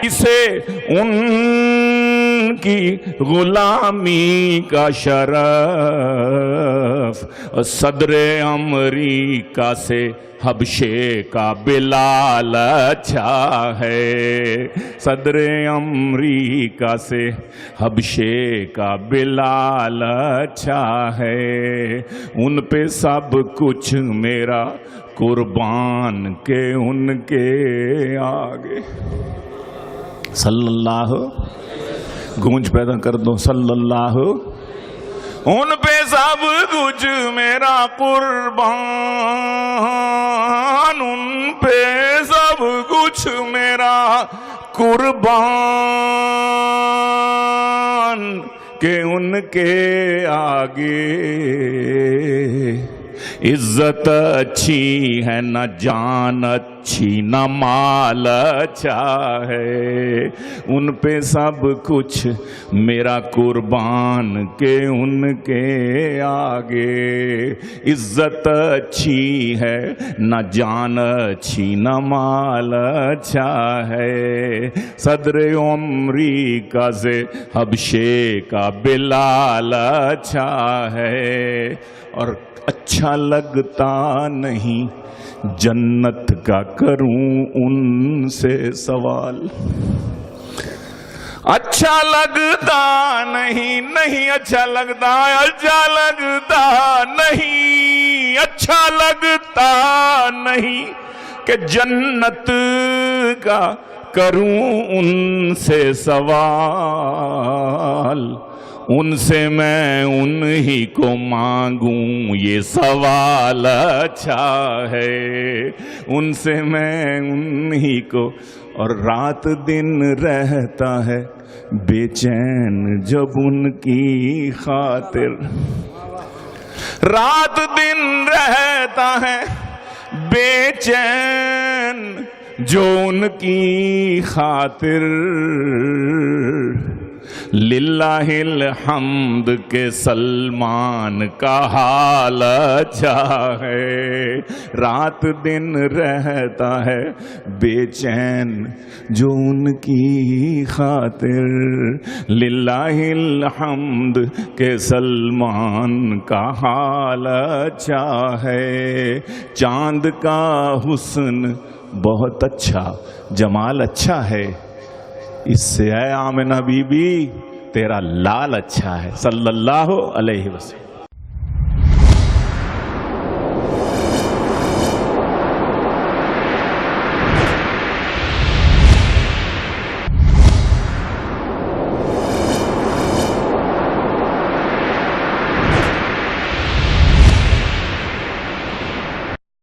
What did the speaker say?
اسے ان کی غلامی کا شرف، صدر امریکہ سے حبشے کا بلال اچھا ہے، صدر امریکہ سے حبشے کا بلال اچھا ہے، ان پہ سب کچھ میرا قربان کے ان کے آگے صلی اللہ، گونج پیدا کر دو صلی اللہ، ان پہ سب کچھ میرا قربان، ان پہ سب کچھ میرا قربان کہ ان کے آگے عزت اچھی ہے نہ جان اچھی نہ مال اچھا ہے، ان پہ سب کچھ میرا قربان کہ ان کے آگے عزت اچھی ہے نہ جان اچھی نہ مال اچھا ہے، صدر امریکہ سے حبشے کا بلال اچھا ہے، اور اچھا لگتا نہیں جنت کا کروں ان سے سوال، اچھا لگتا نہیں اچھا لگتا نہیں، اچھا لگتا نہیں کہ جنت کا کروں ان سے سوال، ان سے میں انہی کو مانگوں یہ سوال اچھا ہے، ان سے میں انہی کو، اور رات دن رہتا ہے بے چین جب ان کی خاطر، رات دن رہتا ہے بے چین جو ان کی خاطر، للہ الحمد کے سلمان کا حال اچھا ہے، رات دن رہتا ہے بے چین جو ان کی خاطر، للہ الحمد کے سلمان کا حال اچھا ہے، چاند کا حسن بہت اچھا جمال اچھا ہے، اس سے اے آمنہ بی بی تیرا لال اچھا ہے صلی اللہ علیہ وسلم۔